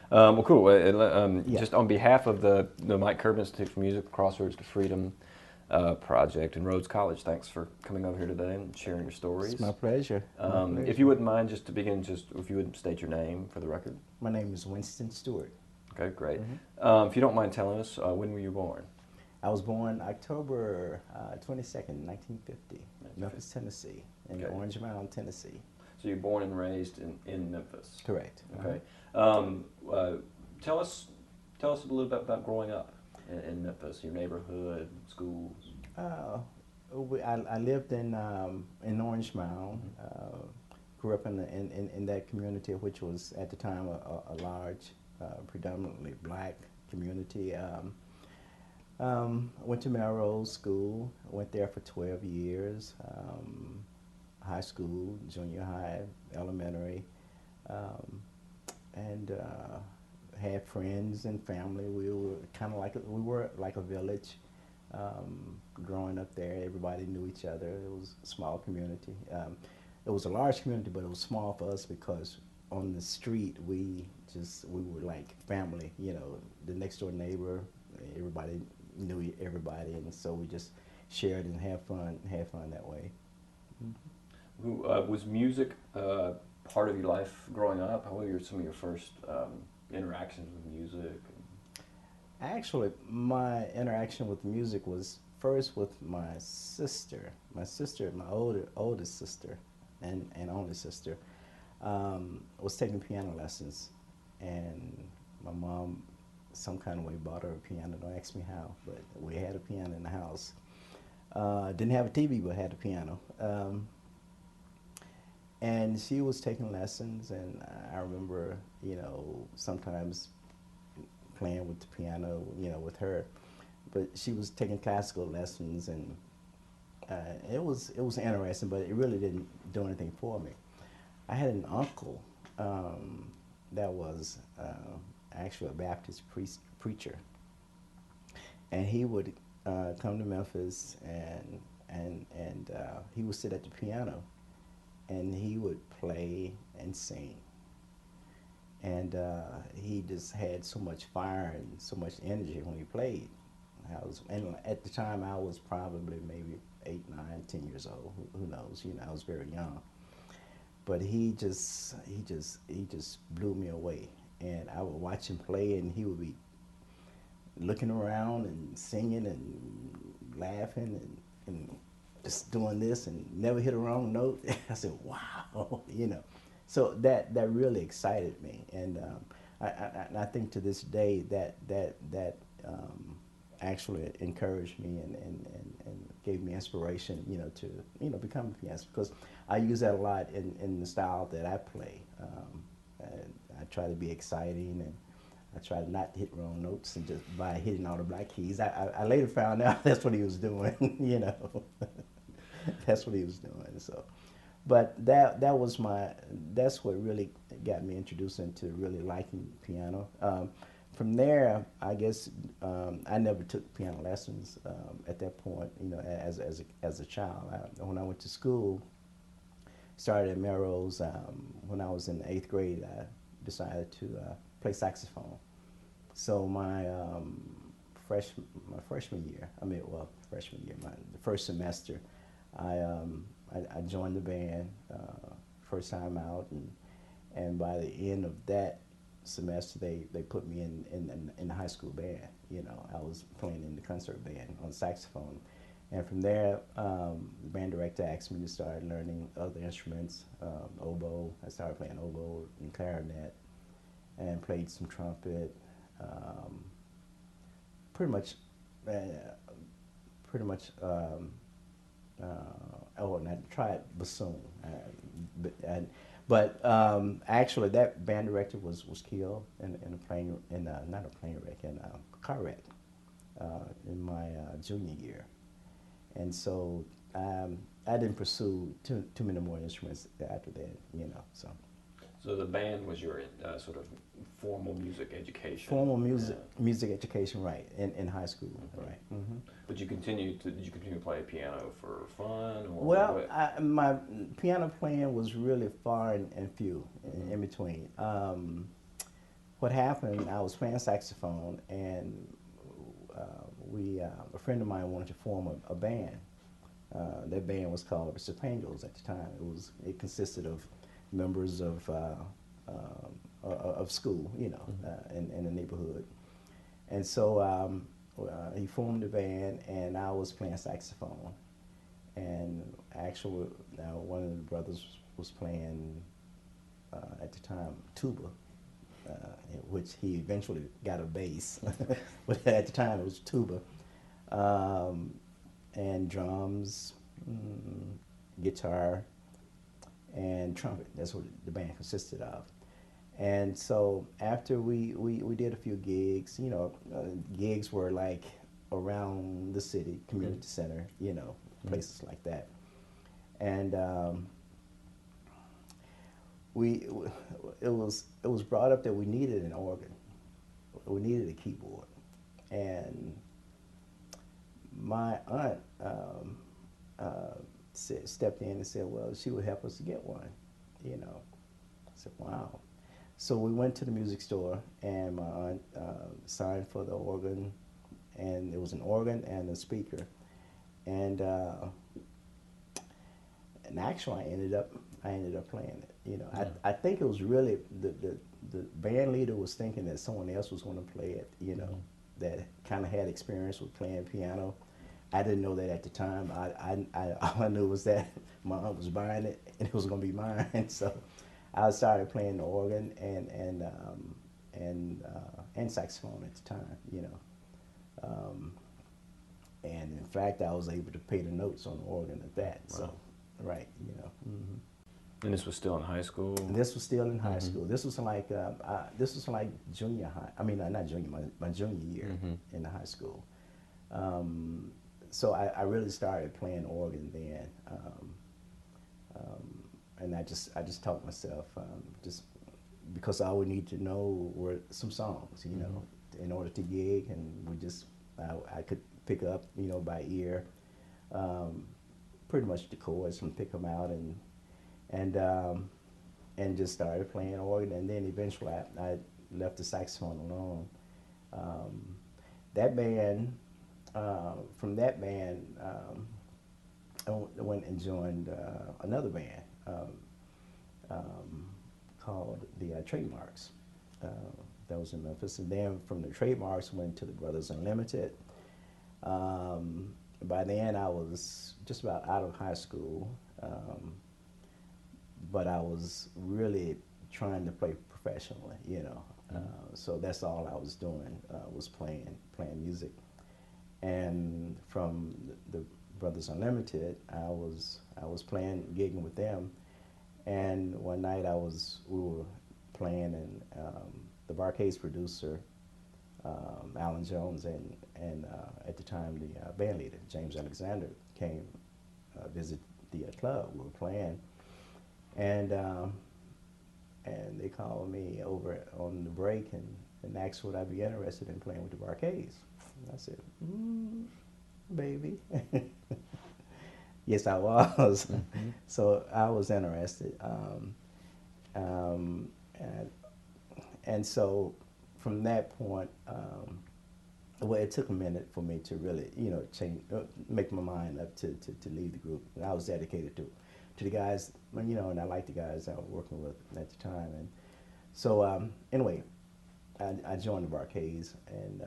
Well, cool. Yeah. Just on behalf of the Mike Curb Institute for Music, Crossroads to Freedom project, and Rhodes College, thanks for coming over here today and sharing your It's my stories. pleasure. My If you pleasure. wouldn't mind, just to begin, just if you would state your name for the record. My name is Winston Stewart. Okay, great. hmm If you don't mind telling us, when were you born? I was born October 22nd, 1950, Memphis, Tennessee, in Okay, Orange Mound, Tennessee. so you're born and raised in Memphis. Correct. Okay. Um, uh, tell us tell us a little bit about growing up in Memphis, your neighborhood, schools. Uh, I lived in Orange Mound. Grew up in that community, which was at the time a large, predominantly black community. Went to Melrose School. Went there for 12 years. High school, junior high, elementary, um, and had friends and family. We were like a village. Growing up there, everybody knew each other. It was a small community. It was a large community, but it was small for us because on the street we were like family. You know, the next door neighbor, everybody knew everybody, and so we just shared and had fun that way. Was music part of your life growing up? How were some of your first interactions with music? Actually, my interaction with music was first with my oldest sister, and only sister, was taking piano lessons, and my mom, some kind of way, bought her a piano. Don't ask me how, but we had a piano in the house. Didn't have a TV, but had a piano. And she was taking lessons, and I remember, sometimes playing with the piano, with her. But she was taking classical lessons, and it was interesting, but it really didn't do anything for me. I had an uncle that was actually a Baptist preacher, and he would come to Memphis, and he would sit at the piano, and he would play and sing, and he just had so much fire and so much energy when he played. And at the time I was probably maybe 8, 9, 10 years old. Who knows? I was very young, but he just blew me away. And I would watch him play, and he would be looking around and singing and laughing and just doing this and never hit a wrong note. I said, "Wow," So that really excited me, and I think to this day that actually encouraged me and gave me inspiration, to become a pianist, because I use that a lot in the style that I play. And I try to be exciting, and I try to not hit wrong notes, and just by hitting all the black keys. I later found out that's what he was doing, that's what he was doing. So, but that's what really got me introduced into really liking piano. From there, I guess I never took piano lessons at that point. As a child, when I went to school, started at Melrose. When I was in the 8th grade, I decided to play saxophone. So my freshman year, freshman year, the first semester, I joined the band first time out, and by the end of that semester, they put me in the high school band. I was playing in the concert band on saxophone, and from there, the band director asked me to start learning other instruments, oboe. I started playing oboe and clarinet, and played some trumpet. Um, pretty much, uh, pretty much. And I tried bassoon, but actually that band director was killed in a plane in not a plane wreck, in a car wreck in my junior year, and so I didn't pursue too many more instruments after that. So So the band was your sort of formal music education. formal music education, right, in high school, right. But did you continue to play piano for fun or Well, what? my piano playing was really far and few in between. what happened, I was playing saxophone, and a friend of mine wanted to form a band. That band was called the Sopangos at the time. It consisted of members of school, you know, in the neighborhood. And so he formed a band, and I was playing saxophone. And actually, one of the brothers was playing at the time tuba, which he eventually got a bass, but at the time it was tuba, and drums, guitar, and trumpet. That's what the band consisted of. And so after we did a few gigs, you know, gigs were like around the city, community center, you know, places like that. And it was brought up that we needed an organ, we needed a keyboard, and my aunt stepped in and said, well, she would help us to get one, you know. I said, wow. So we went to the music store, and my aunt signed for the organ, and it was an organ and a speaker, and actually I ended up playing it. You know, yeah. I think it was really the band leader was thinking that someone else was going to play it. You know, that kind of had experience with playing piano. I didn't know that at the time. All I knew was that my aunt was buying it, and it was going to be mine. So I started playing the organ and saxophone at the time. You know, and in fact, I was able to pay the notes on the organ at that. Wow. So, right, you know. And this was still in high school? This was still in high school. This was like junior high. I mean, not junior, my junior year in the high school. So I really started playing organ then, and I just taught myself just because I would need to know were some songs, you know, in order to gig, and I could pick up, you know, by ear, pretty much the chords and pick them out and just started playing organ, and then eventually I left the saxophone alone. That band. From that band, I went and joined another band called the Trademarks. That was in Memphis. And then from the Trademarks, went to the Brothers Unlimited. By then, I was just about out of high school, but I was really trying to play professionally, you know. So that's all I was doing, was playing music. And from the Brothers Unlimited, I was gigging with them, and one night we were playing, and the BarKays producer, Alan Jones, and at the time the band leader James Alexander came visit the club. We were playing, and they called me over on the break and asked would I be interested in playing with the BarKays. I said, baby. Yes, I was. So I was interested. And so from that point, well, it took a minute for me to really, you know, make my mind up to leave the group. And I was dedicated to the guys, you know, and I liked the guys I was working with at the time. And so anyway, I joined the BarKays, and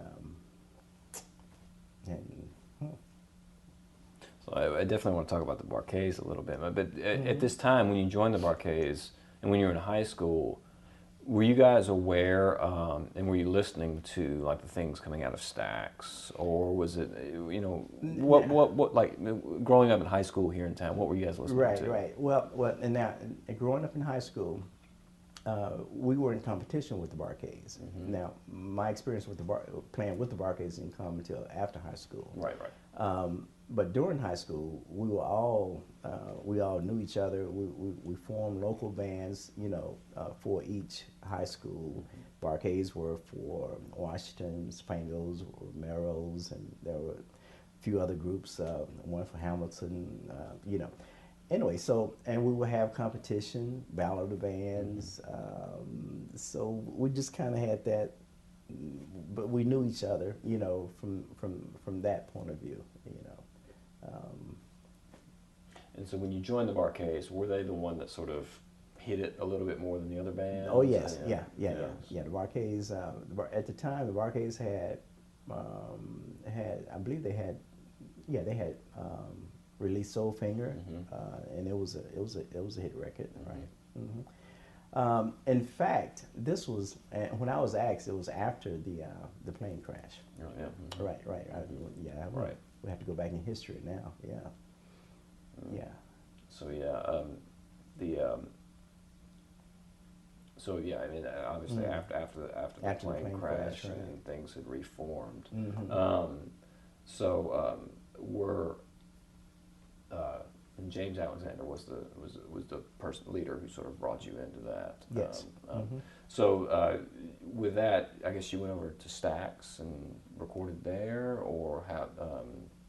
So I definitely want to talk about the BarKays a little bit. But at this time, when you joined the BarKays and when you were in high school, were you guys aware and were you listening to like the things coming out of Stax, or was it, you know, what like growing up in high school here in town? What were you guys listening to? Right. Well, and now growing up in high school, we were in competition with the BarKays. Now, my experience with playing with the BarKays didn't come until after high school. Right. But during high school, we all knew each other. We formed local bands, you know, for each high school. BarKays were for Washington, Spangles, Merrill's, and there were a few other groups. One for Hamilton, you know. anyway, so and we would have competition, battle of the bands. So we just kind of had that, but we knew each other, you know, from that point of view, you know. And so when you joined the BarKays, were they the one that sort of hit it a little bit more than the other bands? Oh yes, Yeah. yeah. The BarKays, at the time, the BarKays had I believe they had, yeah, they had released Soulfinger, and it was a hit record, right? In fact, this was when I was asked. It was after the plane crash. Oh, yeah. Right. Yeah. Right. We have to go back in history now. Yeah. Yeah. So yeah, so yeah, I mean, obviously after the plane crash, right. and things had reformed. Were and James Alexander was the person leader who sort of brought you into that. Yes. With that, I guess you went over to Stax and recorded there, or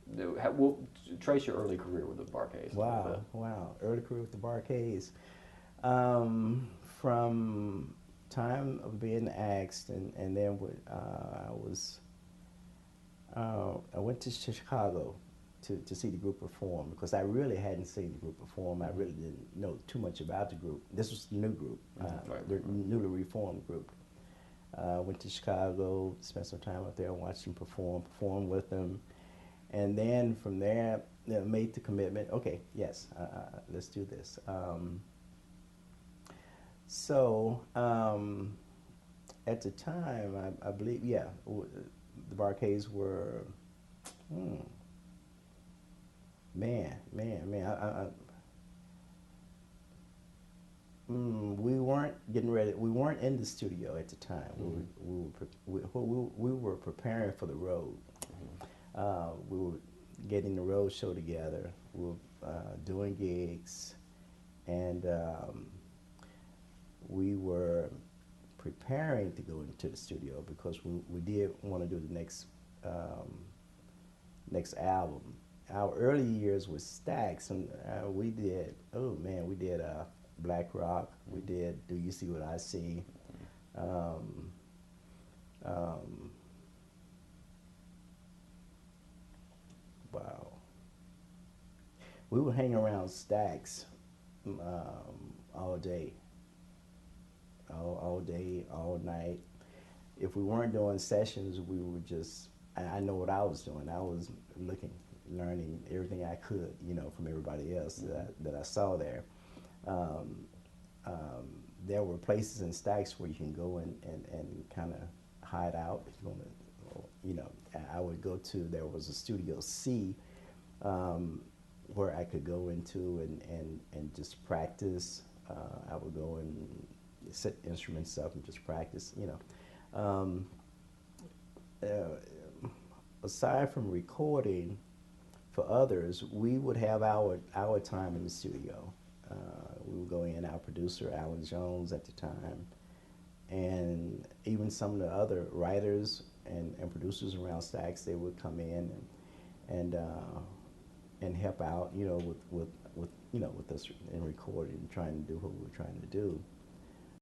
well, trace your early career with the BarKays. Wow. Early career with the BarKays. From time of being asked, and then I went to Chicago to see the group perform, because I really hadn't seen the group perform. I really didn't know too much about the group. This was the new group, the newly reformed group. Went to Chicago, spent some time up there, watched them perform with them. And then from there, made the commitment. Okay, yes, let's do this. At the time, I believe, yeah, the BarKays were, man. We weren't getting ready. We weren't in the studio at the time. We were preparing for the road. We were getting the road show together. We were doing gigs, and we were preparing to go into the studio, because we did want to do the next album. Our early years with Stax, and we did Black Rock. We did Do You See What I See? Wow. We would hang around Stax all day, all night. If we weren't doing sessions, we would just, I know what I was doing. I was learning everything I could, you know, from everybody else that I saw there. There were places in Stax where you can go and kind of hide out. If you want to, you know, I would go to, there was a Studio C where I could go into and just practice. I would go and set instruments up and just practice, you know. Aside from recording for others, we would have our time in the studio. We would go in, our producer, Alan Jones at the time, and even some of the other writers and producers around Stax, they would come in and help out, you know, with us in recording, trying to do what we were trying to do.